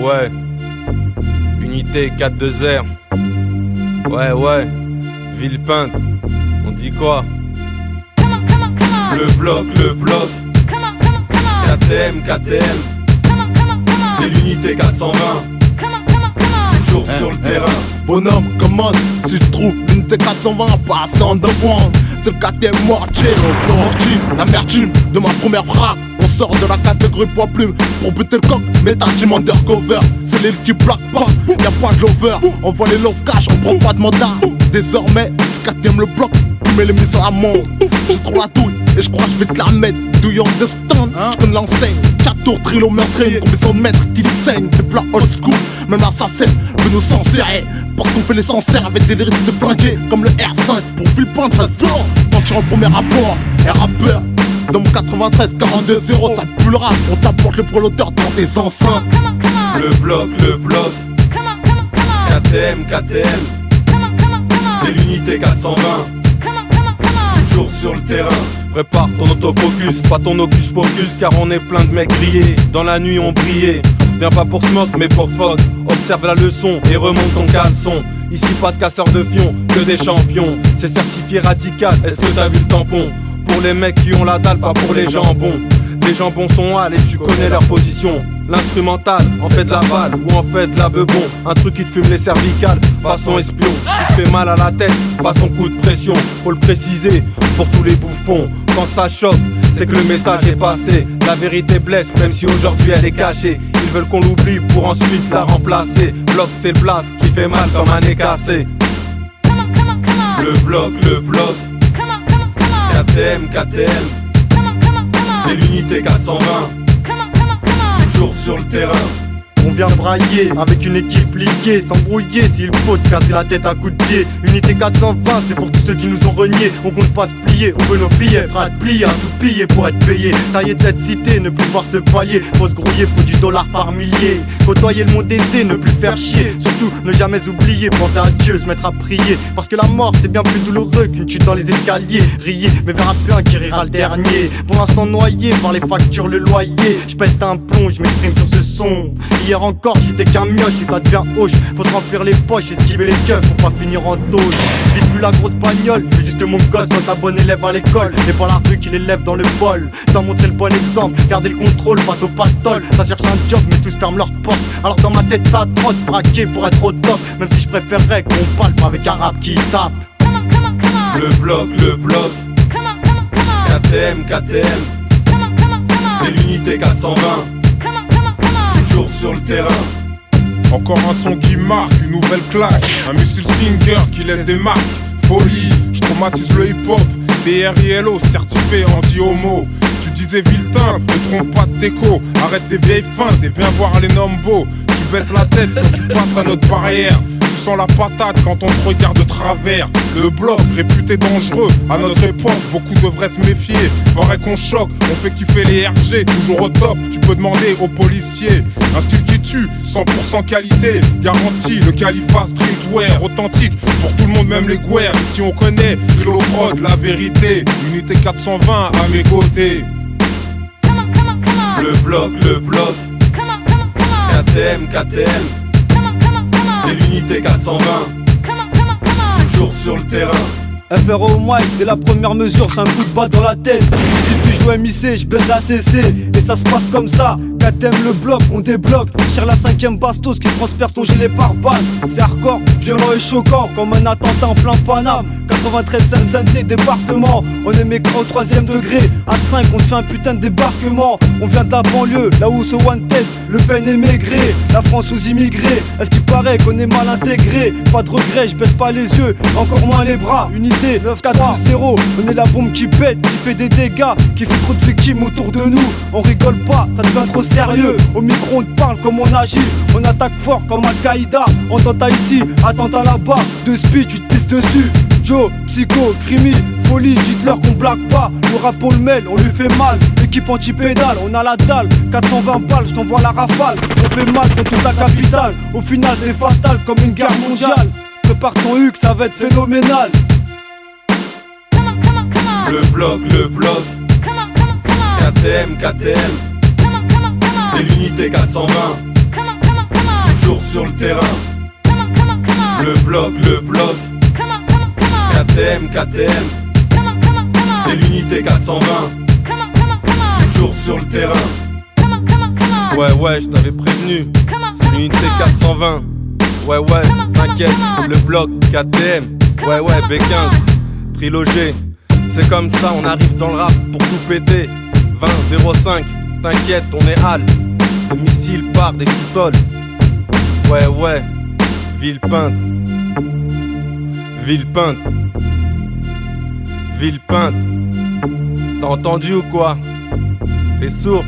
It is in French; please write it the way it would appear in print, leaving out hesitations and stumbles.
ouais. Unité 4-2-R. Ouais. Villepinte. On dit quoi? Le bloc. KTM. C'est l'unité 420. Toujours sur le terrain. Bonhomme, commande, si je trouve l'unité 420 passe en underground. C'est le 4ème mortier, le plan mortier, l'amertume de ma première frappe. On sort de la catégorie poids plume pour buter le coq, mais ta team undercover. C'est l'île qui plaque pas, y'a pas de lover. On voit les love cash, on prend pas de mandat. Désormais, ce 4ème le bloc, tu mets les mises à mort. J'ai trop la douille et je crois que je vais te la mettre. Do you understand? Je connais l'enseigne, 4 tours, trilo, meurtrier. Combien de mètres qui saignent, des plats old school. Même l'assassin veut nous censurer parce qu'on fait les sincères avec des lyrics de flingués comme le R5. Pour Villepinte, ça se fort quand tu es en premier rapport. Et rappeur, dans mon 93, 42-0, ça te pue le rap. On t'apporte le proloteur dans tes enceintes. Le bloc. KTM. C'est l'unité 420. Toujours sur le terrain. Prépare ton autofocus, pas ton hocus pocus, car on est plein de mecs grillés. Dans la nuit on brillait. Viens pas pour smoke mais pour fuck. Observe la leçon et remonte ton caleçon. Ici pas de casseurs de fions, que des champions. C'est certifié radical, est-ce que t'as vu le tampon? Pour les mecs qui ont la dalle, pas pour les jambons. Les jambons sont hal et tu connais leur position. L'instrumental, en fait de la balle ou en fait de la bebon. Un truc qui te fume les cervicales, façon espion. Qui te fait mal à la tête, façon coup de pression. Faut le préciser pour tous les bouffons. Quand ça choque, c'est que le message est passé. La vérité blesse, même si aujourd'hui elle est cachée. Ils veulent qu'on l'oublie pour ensuite la remplacer. Bloc c'est le place qui fait mal comme un nez cassé. Le bloc. KTM. C'est l'unité 420. Toujours sur le terrain. On vient de brailler avec une équipe liée, s'embrouiller s'il faut te casser la tête à coups de pied. Unité 420, c'est pour tous ceux qui nous ont reniés. On compte pas se plier, on veut nos billets, prêt à te plier, à tout piller pour être payé. Tailler de cette cité, ne plus voir ce palier. Faut se grouiller, faut du dollar par millier. Côtoyer le monde aisé, ne plus se faire chier. Surtout, ne jamais oublier, penser à Dieu, se mettre à prier. Parce que la mort, c'est bien plus douloureux qu'une chute dans les escaliers. Rier, mais verra plus un qui rira le dernier. Pour l'instant noyé par les factures, le loyer. Je pète un plomb, je m'exprime sur ce son. Hier encore j'étais qu'un mioche et ça devient hoche. Faut se remplir les poches, esquiver les keufs pour pas finir en tôle. Je vise plus la grosse bagnole, je veux juste mon gosse quand un bon élève à l'école. Et pas la rue qui l'élève dans le bol. T'as montré le bon exemple, garder le contrôle face au pactole. Ça cherche un job mais tous ferment leurs portes. Alors dans ma tête ça trotte, braqué pour être au top. Même si je préférerais qu'on palpe avec un rap qui tape. Le bloc. KTM. C'est l'unité 420. Toujours sur le terrain. Encore un son qui marque, une nouvelle claque. Un missile Stinger qui laisse des marques. Folie, je traumatise le hip-hop. DRILO, certifié anti-homo. Tu disais Villepinte, ne trompe pas de déco. Arrête tes vieilles feintes et viens voir les nombos. Tu baisses la tête quand tu passes à notre barrière. Tu sens la patate quand on te regarde de travers. Le bloc, réputé dangereux, à notre époque, beaucoup devraient se méfier. Paraît qu'on choque, on fait kiffer les RG, toujours au top. Tu peux demander aux policiers. Un style qui tue, 100% qualité, garantie. Le Khalifa streetwear, authentique pour tout le monde, même les guerres. Ici on connaît, Trilo Prod, la vérité. Unité 420 à mes côtés. Le bloc. KTM. C'est l'unité 420. Toujours sur le terrain. FRO au mic, dès la première mesure, c'est un coup de batte dans la tête. Je sais plus jouer MIC, je baisse la CC. Et ça se passe comme ça, KTM le bloc, on débloque. Je tire la 5ème bastos qui transperce ton gilet par balle. C'est hardcore, violent et choquant, comme un attentat en plein Paname. 93 Seine-Saint-Denis, département. On est mécrans au 3ème degré. À 5, on te fait un putain de débarquement. On vient de la banlieue, là où ce one tête, Le Pen est maigré, la France aux immigrés. Est-ce qu'il paraît qu'on est mal intégré? Pas de regret, je baisse pas les yeux, encore moins les bras. Unité 9-4-0, on est la bombe qui pète, qui fait des dégâts, qui fait trop de victimes autour de nous. On rigole pas, ça devient trop sérieux. Au micro on te parle comme on agit, on attaque fort comme Al-Qaïda. Attentat ici, attentat là-bas, de speed tu te pisses dessus. Joe, Psycho, Crimi, folie, dites-leur qu'on blague pas. Le rap on le mêle, on lui fait mal. L'équipe anti-pédale, on a la dalle. 420 balles, je t'envoie la rafale. On fait mal contre toute la capitale. Au final c'est fatal comme une guerre mondiale. Prépare ton huc, ça va être phénoménal. Le bloc, KTM, c'est l'unité 420. toujours sur le terrain. Le bloc, KTM, c'est l'unité 420. Toujours sur le terrain. Ouais, je t'avais prévenu. C'est l'unité 420. Ouais, t'inquiète, le bloc KTM. Ouais, B15, trilogie. C'est comme ça, on arrive dans le rap pour tout péter. 20-05, t'inquiète, on est hal. Le missile part des sous-sols. Ouais, Villepinte. T'as entendu ou quoi? T'es sourd?